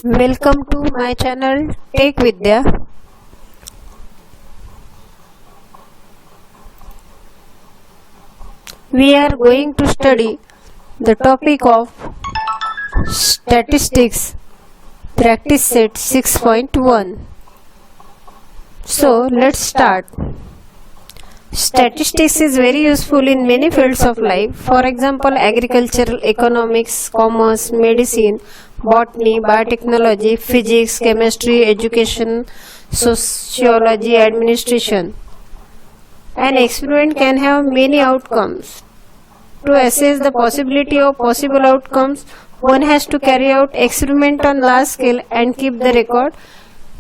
Welcome to my channel Take Vidya. We are going to study the topic of statistics, practice set 6.1. So let's start. Statistics is very useful in many fields of life. For example, agriculture, economics, commerce, medicine, botany, biotechnology, physics, chemistry, education, sociology, administration. An experiment can have many outcomes. To assess the possibility of possible outcomes, one has to carry out experiment on large scale and keep the record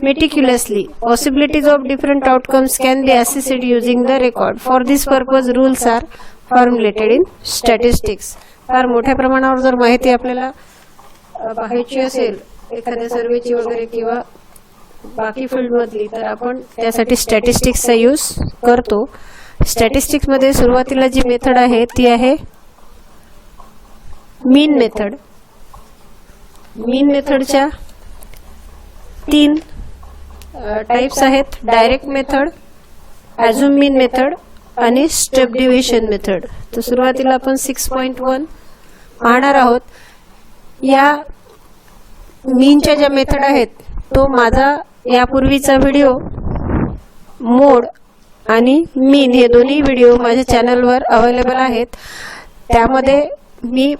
meticulously. Possibilities of different outcomes can be assessed using the record. For this purpose, rules are formulated in statistics. फार मोठ्या प्रमाणावर जर माहिती आपल्याला पाहायची असेल एखाद्या सर्वेची वगैरे किंवा बाकी फील्ड मधली तर आपण त्यासाठी स्टॅटिस्टिक्सचा यूज करतो. स्टॅटिस्टिक्स मध्ये सुरुवातीला जी मेथड आहे ती आहे मीन मेथड. मीन मेथडच्या तीन टाइप्स आहेत, डायरेक्ट मेथड, ॲझ्युम मीन मेथड आणि स्टेप डिव्हिजन मेथड. तर सुरुवातीला आपण 6.1 पाहणार आहोत. या मीनच्या ज्या मेथड आहेत तो माझा यापूर्वीचा व्हिडिओ मोड आणि मीन हे दोन्ही व्हिडिओ माझ्या चॅनलवर अवेलेबल आहेत. त्यामध्ये मी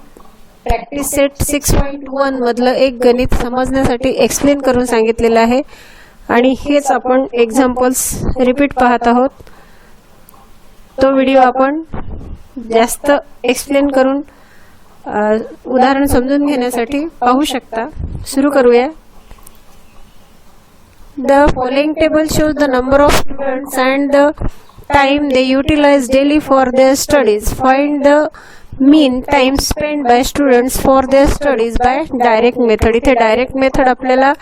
प्रॅक्टिस सेट 6.1 मधलं एक गणित समजण्यासाठी एक्सप्लेन करून सांगितलेलं आहे आणि हेच आपण एक्झाम्पल्स रिपीट पाहत आहोत. तो व्हिडिओ आपण जास्त एक्सप्लेन करून उदाहरण समजून घेण्यासाठी पाहू शकता. सुरू करूया. The following table shows the number of students and the time they utilize daily for their studies. Find the mean time spent by students for their studies by direct method. इथे direct method आपल्याला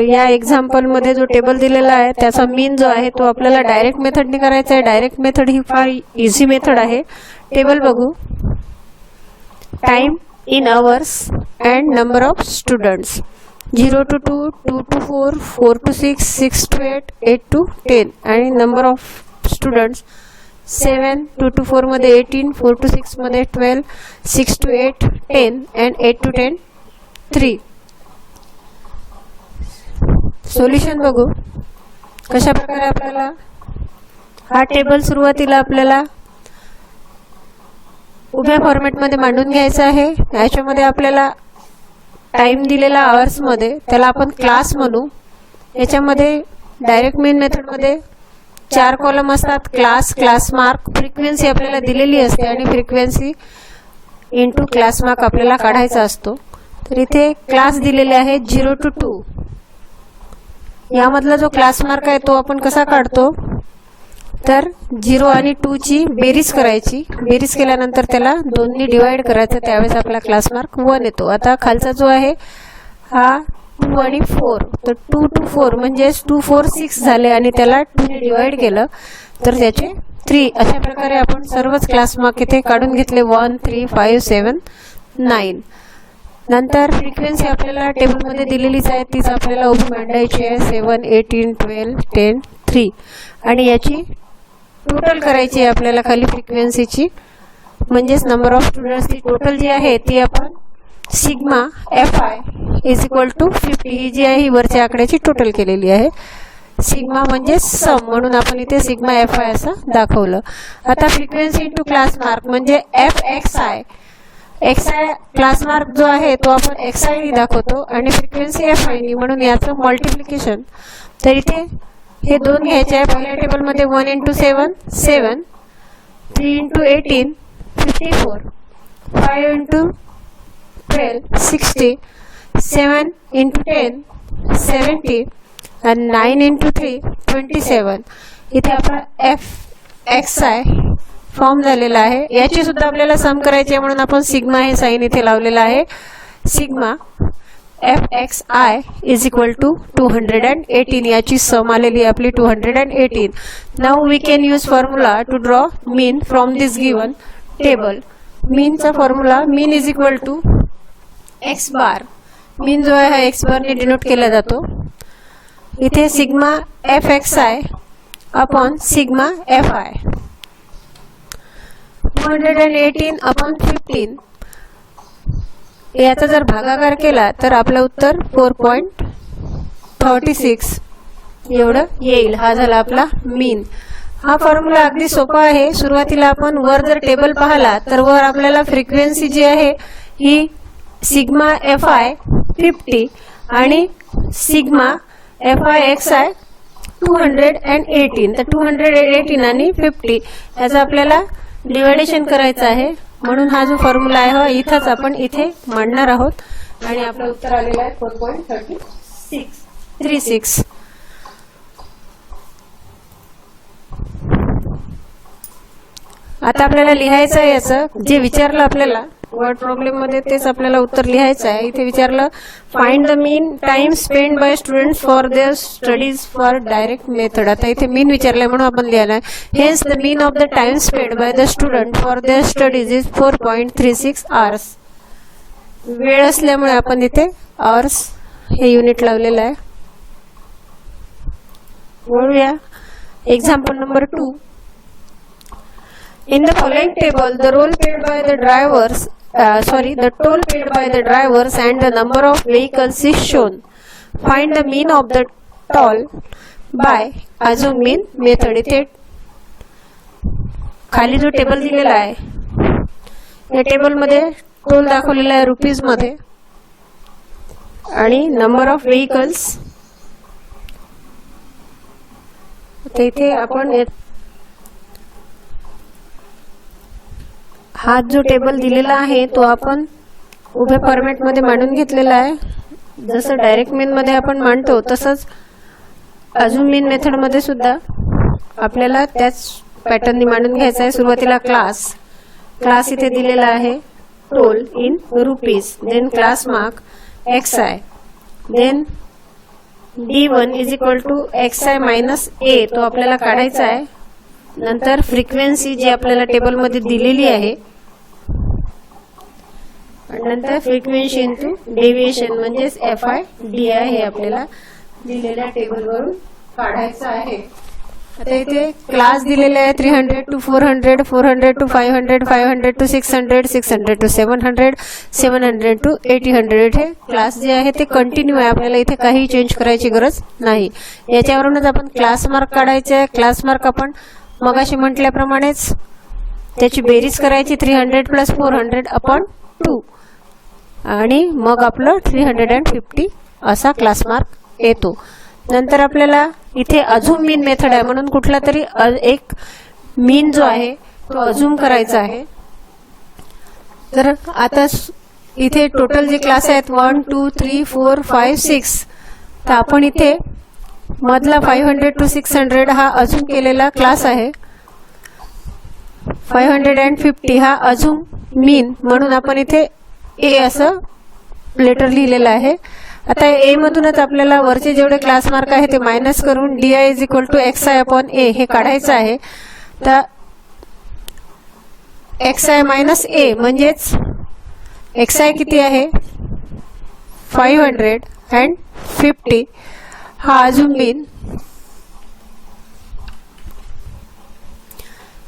या example मध्ये जो table दिलेला आहे त्याचा मीन जो आहे तो आपल्याला डायरेक्ट मेथडने करायचा आहे. डायरेक्ट मेथड ही फार इझी मेथड आहे. टेबल बघू. Time in hours and number of students 0 to 2, 2 to 4, 4 to 6, 6 to 8, 8 to 10 आणि नंबर ऑफ स्टुडंट्स 7, 2 to 4 मध्ये 18, 4 to 6 मध्ये 12, 6 to 8, 10 and 8 to 10, 3. सोल्युशन बघू कशा प्रकारे आपल्याला हा टेबल सुरुवातीला आपल्याला उभ्या फॉर्मॅट मध्ये मांडून घ्यायचा आहे. याच्यामध्ये आपल्याला टाइम दिलेला आवर्स मध्ये त्याला आपण क्लास म्हणू. याच्यामध्ये डायरेक्ट मेन मेथड मध्ये 4 कॉलम असतात. क्लास, क्लास मार्क, फ्रिक्वेन्सी आपल्याला दिलेली असते आणि फ्रिक्वेन्सी इंटू क्लास मार्क आपल्याला काढायचा असतो. तर इथे क्लास दिलेले आहे 0 to 2. यामधला जो क्लास मार्क आहे तो आपण कसा काढतो तर 0 आणि 2 ची बेरीज करायची. बेरीज केल्यानंतर त्याला 2 ने डिवाइड करायचं, त्यावेळेस आपला क्लास मार्क 1 येतो. आता खालचा जो आहे हा 2 आणि 4, तर 2 to 4 म्हणजे 2 4 6 झाले आणि त्याला 2 ने डिवाइड केलं तर त्याचे 3. अशा प्रकारे आपण सर्वच क्लास मार्क इथे काढून घेतले. 1 3 5 7 9. नंतर फ्रिक्वेन्सी आपल्याला टेबलमध्ये दिलेलीच आहे, तीच आपल्याला उभी मांडायची आहे. 7 18 12 10 3 आणि याची टोटल करायची आहे आपल्याला खाली फ्रिक्वेन्सीची, म्हणजेच नंबर ऑफ स्टुडंट्सची टोटल जी आहे ती आपण sigma FI is equal to 50 ही जी आहे ही वरच्या आकड्याची टोटल केलेली आहे. सिग्मा म्हणजे सम म्हणून आपण इथे सिग्मा FI असं दाखवलं. आता फ्रिक्वेन्सी इंटू क्लास मार्क म्हणजे FXI. XI क्लास मार्क जो आहे तो आपण XI नी दाखवतो आणि फ्रिक्वेन्सी FI नी, म्हणून याचं मल्टिप्लिकेशन. तर इथे हे दोन घ्यायचे आहे. पहिल्या टेबल मध्ये 1 into 7 7, 3 into 18 54, 5 into 12 60, 7 into 10 70 आणि 9 into 3 27. इथे आपला FXI फॉर्म झालेला आहे. याची सुद्धा आपल्याला सम करायची आहे म्हणून आपण सिग्मा हे साइन इथे लावलेला आहे. Sigma FXI is equal to 218. याची सम आलेली आपली 218. Now we can use formula to draw mean from this given table. Mean चा formula mean is equal to x bar मीन जो आहे हा एक्स बारने डिनोट केला जातो. इथे sigma F x i upon sigma F I. 218 upon 15 याचा जर भागाकार केला तर आपलं उत्तर 4.36 एवढं येईल. हा झाला आपला मीन. हा फॉर्म्युला अगदी सोपा आहे. सुरुवातीला आपण वर जर टेबल पाहिला तर वर आपल्याला फ्रिक्वेन्सी जी आहे ही सिग्मा एफ आय 50 आणि sigma F I X I 218. तर 218 आणि 50 याचा आपल्याला डिव्हायडेशन करायचं आहे. म्हणून हा जो फॉर्म्युला आहे हा इथंच आपण इथे मांडणार आहोत आणि आपलं उत्तर आलेलं आहे 4.36. आता आपल्याला लिहायचं आहे याचं जे विचारलं आपल्याला वर्ड प्रॉब्लेम मध्ये तेच आपल्याला उत्तर लिहायचं आहे. इथे विचारलं find the mean time spend by students for their studies for direct method. आता इथे मीन विचारलंय म्हणून आपण लिहिलं आहे hence the mean of the time spend by the student for their studies is 4.36 hours. वेळ असल्यामुळे आपण इथे आवर्स हे युनिट लावलेलं आहे. बोलूया example number 2. In the following table, the toll paid by the drivers and the number of vehicles is shown. Find the mean of the toll by assume mean method. इथे खाली जो table दिलेला आहे या table मध्ये toll दाखवलेला आहे rupees मध्ये आणि नंबर ऑफ व्हेकल्स. इथे आपण हा जो टेबल दिलेला आहे तो आपण उभ्या फॉर्मॅट मध्ये मांडून घेतलेला आहे. जसं डायरेक्ट मीन मध्ये आपण मांडतो तसंच अजून मीन मेथड मध्ये सुद्धा आपल्याला त्याच पॅटर्ननी मांडून घ्यायचा आहे. सुरुवातीला क्लास इथे दिलेला आहे toll in rupees. Then class mark x i. Then D1 is equal to x i minus a तो आपल्याला काढायचा आहे. नंतर फ्रिक्वेन्सी जी आपल्याला टेबल मध्ये दिलेली आहे नंतर फ्रिक्वेन्सी इंटू डेव्हिएशन म्हणजेच एफ आय डी आय हे आपल्याला दिलेल्या टेबलवरून काढायचं आहे. आता इथे क्लास दिलेले आहे 300 to 400, 400 to 500, 500 to 600, 600 to 700, 700 to 800. हे क्लास जे आहे ते कंटिन्यू आहे. आपल्याला इथे काही चेंज करायची गरज नाही. याच्यावरूनच आपण क्लास मार्क काढायचे आहे. क्लास मार्क आपण मगाशी म्हटल्याप्रमाणेच त्याची बेरीज करायची 300 प्लस 400 अपॉन 2 आणि मग आपलं 350 असा क्लास मार्क येतो. नंतर आपल्याला इथे अझूम मीन मेथड आहे म्हणून कुठला तरी एक मीन जो आहे तो अझूम करायचा आहे. तर आता इथे टोटल जे क्लास आहेत 1 2 3 4 5 6 तर आपण इथे मधला 500 to 600 हा अझूम केलेला क्लास आहे. 550 हा अझूम मीन म्हणून आपण इथे ए असं लेटर लिहिलेलं आहे. आता ए मधूनच आपल्याला वरचे जेवढे क्लास मार्क आहे ते मायनस करून d I is equal to x i upon a हे काढायचं आहे. तर एक्स आय मायनस ए म्हणजेच एक्स आय किती आहे 550 हा अजून मीन.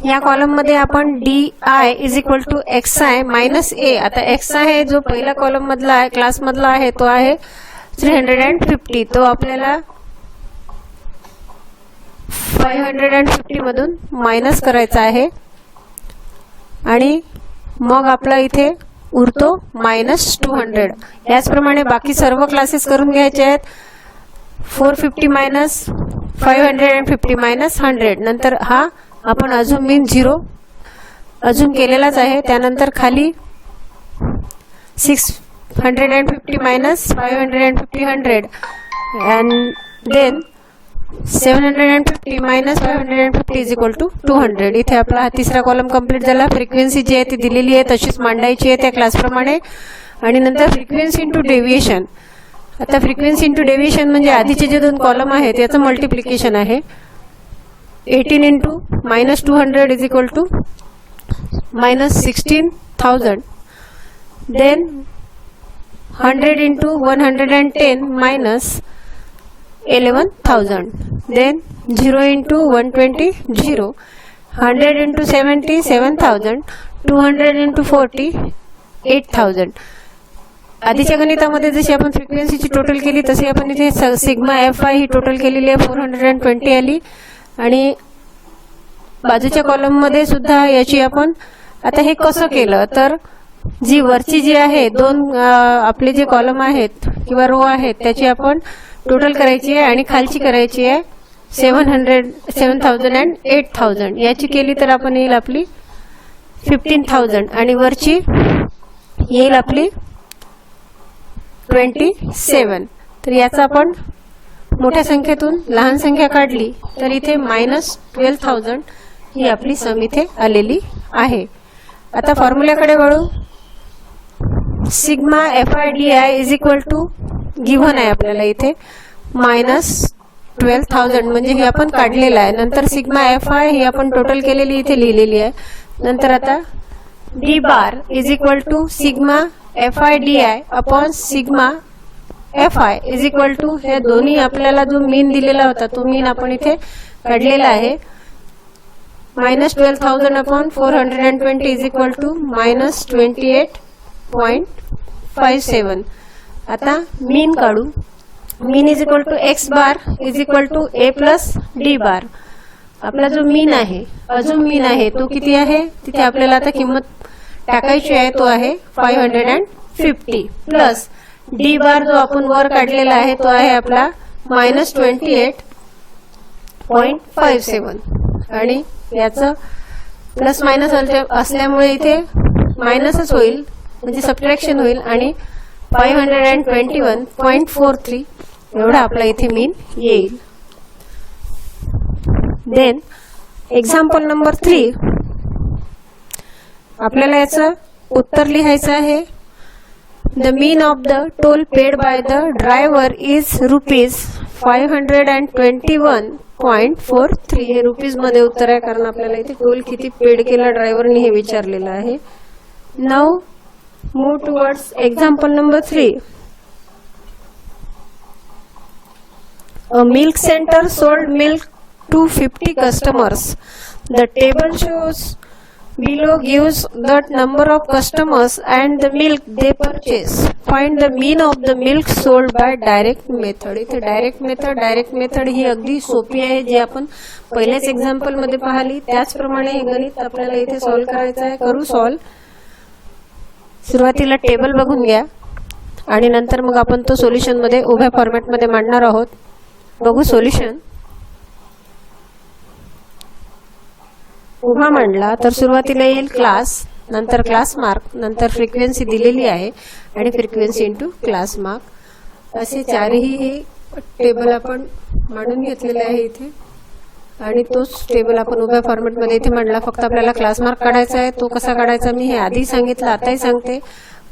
या कॉलम मध्ये आपण d I is equal to x i minus a. आता एक्स आय जो पहिला कॉलम मधला आहे क्लास मधला आहे तो आहे 350. तो आपल्याला 550 मधून मायनस करायचा आहे आणि मग आपला इथे उरतो -200. याचप्रमाणे बाकी सर्व क्लासेस करून घ्यायचे आहेत. 450 मायनस 550 मायनस 100. नंतर हा आपण अजून मीन 0 अजून केलेलाच आहे. त्यानंतर खाली 650 minus 550 100 and then 750 minus 550 is equal to 200. इथे आपला हा तिसरा कॉलम कंप्लीट झाला. फ्रिक्वेन्सी जी आहे ती दिलेली आहे तशीच मांडायची आहे त्या क्लासप्रमाणे. आणि नंतर फ्रिक्वेन्सी इंटू डेव्हिएशन. आता फ्रिक्वेन्सी इंटू डेव्हिएशन म्हणजे आधीचे जे दोन कॉलम आहेत याचं मल्टिप्लिकेशन आहे. 18 into -200 is equal to -16,000. Then 100 into 110 minus 11,000. Then 0 into 120 0. 100 into 70 7,000. 200 into 40 8,000. आधीच्या गणितामध्ये जशी आपण फ्रिक्वेन्सीची टोटल केली तशी आपण इथे sigma F I he total केलेली आहे 420 आली. आणि बाजूच्या कॉलम मध्ये सुद्धा याची आपण आता हे कसं केलं तर जी वरची जी आहे दोन आपले जे कॉलम आहेत किंवा रो आहेत त्याची आपण टोटल करायची आहे आणि खालची करायची आहे 7,000 and 8,000. याची केली तर आपण येईल आपली 15,000 आणि वरची येईल आपली 27. तर याचा आपण मोठ्या संख्येतून लहान संख्या काढली तर इथे -12,000 ही आपली सम इथे आलेली आहे. आता फॉर्म्युल्याकडे वळू. Sigma F I D I is equal to given आहे आपल्याला इथे -12,000 म्हणजे हे आपण काढलेलं आहे. नंतर सिग्मा एफ आय ही आपण टोटल केलेली इथे लिहिलेली आहे. नंतर आता D bar is equal to sigma F I D I upon sigma F I is equal to हे दोन्ही आपल्याला जो मीन दिलेला होता तो मीन आपण इथे काढलेला आहे. -12,000 अपॉन 420 इज इक्वल टू -28.57. आता मीन काढू. Mean is equal to x bar is equal to A plus D bar. आपला जो मीन आहे अजून मीन आहे तो किती आहे तिथे आपल्याला आता किंमत टाकायची आहे तो आहे 550 प्लस डी बार जो आपण वर काढलेला आहे तो आहे आपला -28.57 आणि याचं प्लस मायनस असल्यामुळे इथे मायनसच होईल म्हणजे सबट्रॅक्शन होईल आणि 521.43 एवढा आपला इथे मीन येईल. देन एक्झाम्पल नंबर 3 आपल्याला याचं उत्तर लिहायचं आहे. The mean of the toll paid by the driver is ₹521.43. हे रुपीज मध्ये उत्तर आहे कारण आपल्याला इथे टोल किती पेड केला ड्रायव्हरने हे विचारलेलं आहे. Now move towards example number 3. A milk center sold milk to 50 customers. The table shows below gives the number of customers and the milk they purchase. Find the mean of the milk sold by direct method. इथे direct method ही अगदी सोपी आहे जी आपण पहिल्याच example मध्ये पाहिली. त्याचप्रमाणे हे गणित आपल्याला इथे सॉल्व्ह करायचं आहे. करू सॉल्व्ह. सुरुवातीला टेबल बघून घ्या आणि नंतर मग आपण तो सोल्युशन मध्ये उभ्या फॉर्मॅट मध्ये मांडणार आहोत. बघू सोल्युशन. उभा मांडला तर सुरुवातीला येईल क्लास, नंतर क्लास मार्क, नंतर फ्रिक्वेन्सी दिलेली आहे आणि फ्रिक्वेन्सी इंटू क्लास मार्क असे चारही हे टेबल आपण मांडून घेतलेले आहे इथे आणि तोच टेबल आपण उभ्या फॉर्मॅट मध्ये इथे मांडला. फक्त आपल्याला क्लास मार्क काढायचा आहे. तो कसा काढायचा मी हे आधी सांगितलं आताही सांगते.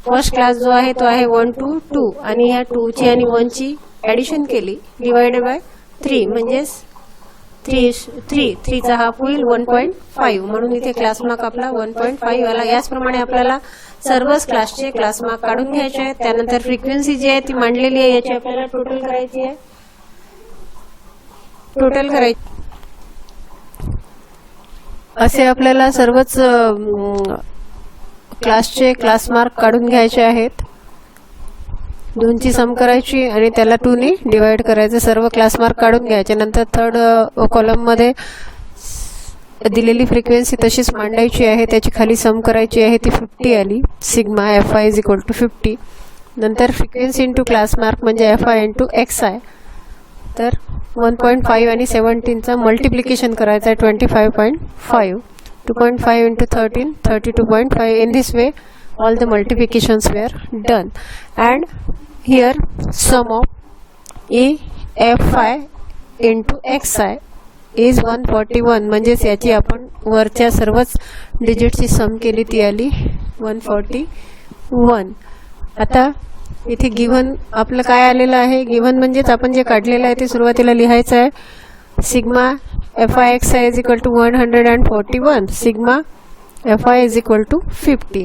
फर्स्ट क्लास जो आहे तो आहे 1 to 2 आणि ह्या 2 ची आणि 1 ची ऍडिशन केली डिवाइडेड बाय 3 म्हणजे 3 चा हाफ होईल 1.5 म्हणून इथे क्लास मार्क आपला 1.5 आला. याचप्रमाणे आपल्याला सर्वच क्लासचे क्लास मार्क काढून घ्यायचे आहेत. त्यानंतर फ्रिक्वेन्सी जी आहे ती मांडलेली आहे याची आपल्याला टोटल करायची आहे. टोटल करायची असे आपल्याला सर्वच क्लासचे क्लास मार्क काढून घ्यायचे आहेत. 2 ची सम करायची आणि त्याला 2 ने डिवाइड करायचं. सर्व क्लास मार्क काढून घ्यायचे. नंतर थर्ड कॉलम मध्ये दिलेली फ्रिक्वेन्सी तशीच मांडायची आहे. त्याची खाली सम करायची आहे ती 50 आली. Sigma F I is equal to 50. नंतर फ्रिक्वेन्सी इंटू क्लास मार्क म्हणजे F I into X I. तर 1.5 आणि 17 चा मल्टिप्लिकेशन करायचं आहे 25.5. 2.5 into 13 32.5. In this way all the multiplications were done and here sum of EFI into XI is 141 म्हणजे याची आपण वरच्या सर्वच डिजिटची सम केली ती आली 141. आता इथे गिव्हन आपलं काय आलेलं आहे. गिव्हन म्हणजेच आपण जे काढलेलं आहे ते सुरुवातीला लिहायचं आहे. Sigma FI XI is equal to 141. Sigma FI is equal to 50.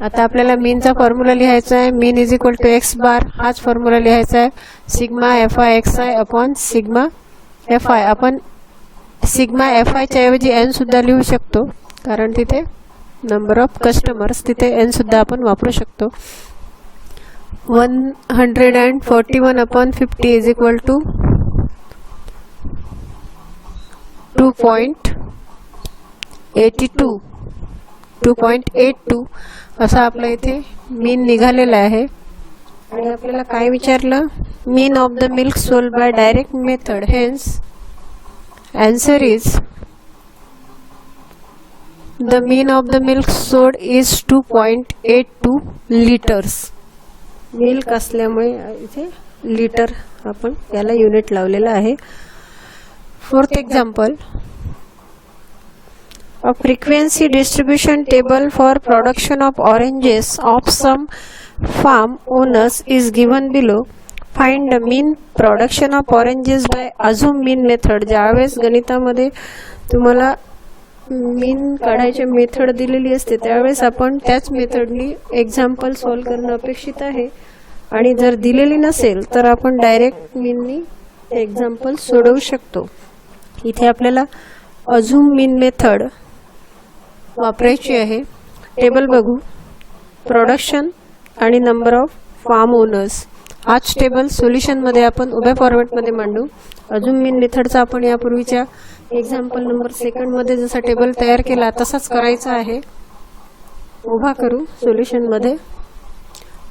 आता आपल्याला मीनचा फॉर्म्युला लिहायचा आहे. मीन इज इक्वल टू एक्स बार. हाच फॉर्म्युला लिहायचा आहे. Sigma F I x i upon sigma F I. आपण सिग्मा एफ आयच्या ऐवजी एन सुद्धा लिहू शकतो, कारण तिथे नंबर ऑफ कस्टमर्स, तिथे एन सुद्धा आपण वापरू शकतो. 141 अपॉन 50 इज इक्वल टू 2.82 असा आपला इथे मीन निघालेला आहे. आणि आपल्याला काय विचारलं? Mean of the milk sold by direct method. Hence answer is the mean of the milk sold is 2.82 liters. Milk असल्यामुळे इथे लिटर आपण याला युनिट लावलेला आहे. Fourth example, a frequency distribution table for production of oranges of some farm owners is given below. Find the mean production of oranges by assume mean method. ज्यावेळेस गणितामध्ये तुम्हाला मीन काढायची मेथड दिलेली असते त्यावेळेस आपण त्याच मेथडनी एक्झाम्पल सॉल्व करणं अपेक्षित आहे. आणि जर दिलेली नसेल तर आपण डायरेक्ट मीननी एक्झाम्पल सोडवू शकतो. इथे आपल्याला अझूम मीन मेथड वापरायची आहे. टेबल बघू. प्रोडक्शन आणि नंबर ऑफ फार्म ओनर्स. हाच टेबल सोल्युशनमध्ये आपण उभ्या फॉर्मॅटमध्ये मांडू. अजून मीन मेथडचा आपण यापूर्वीच्या एक्झाम्पल नंबर 2 मध्ये जसा टेबल तयार केला तसाच करायचा आहे. उभा करू सोल्युशनमध्ये.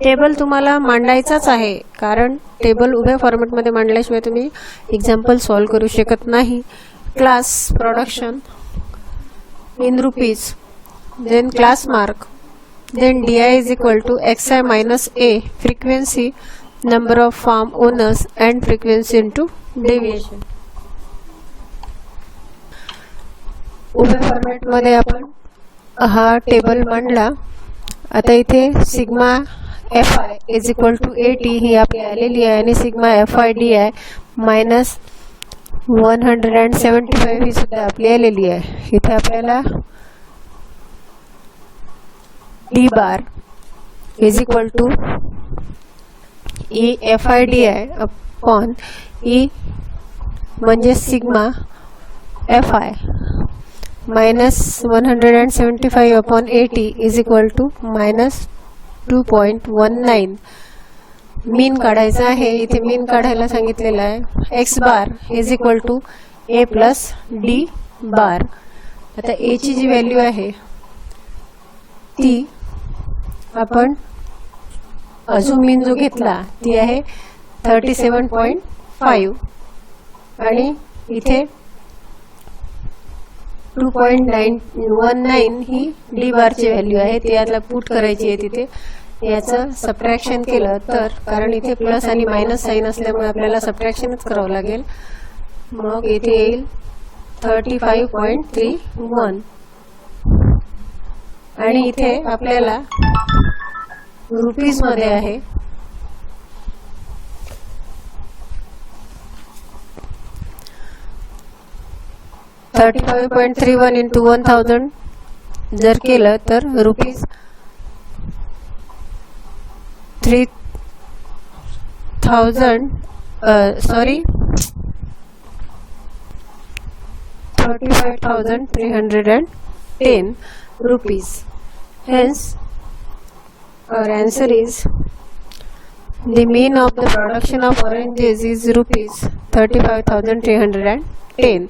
टेबल तुम्हाला मांडायचाच आहे, कारण टेबल उभ्या फॉर्मॅटमध्ये मांडल्याशिवाय तुम्ही एक्झाम्पल सॉल्व करू शकत नाही. Class production in rupees, then class mark, then di is equal to xi minus a, frequency, number of farm owners and frequency into deviation. उभ्या फॉर्मॅट मध्ये आपण हा टेबल मांडला. आता इथे sigma F I is equal to AT ही आपली आलेली आहे आणि sigma F I D i minus 175 ही सुद्धा आपली आलेली आहे. इथे आपल्याला d bar is equal to e f I D I upon e म्हणजे sigma F i minus 175 upon 80 is equal to minus 2.19. Mean काढायचा आहे. इथे मीन काढायला सांगितलेलं आहे. X bar is equal to A plus D bar. आता A ची जी value आहे ती आपण अजून मीन जो घेतला ती आहे 37.5 आणि इथे 2.19 ही डी बारची व्हॅल्यू आहे. ती याला पुट करायची आहे तिथे. याचं सबट्रॅक्शन केलं तर, कारण इथे प्लस आणि मायनस साइन असल्यामुळे आपल्याला सबट्रॅक्शनच करावं लागेल. मग इथे येईल 35.31 आणि इथे आपल्याला रुपीज मध्ये आहे. $35.31 into 1000 जर केलं तर rupees 35,310 rupees. Hence, our answer is the mean of the production of oranges is rupees 35,310.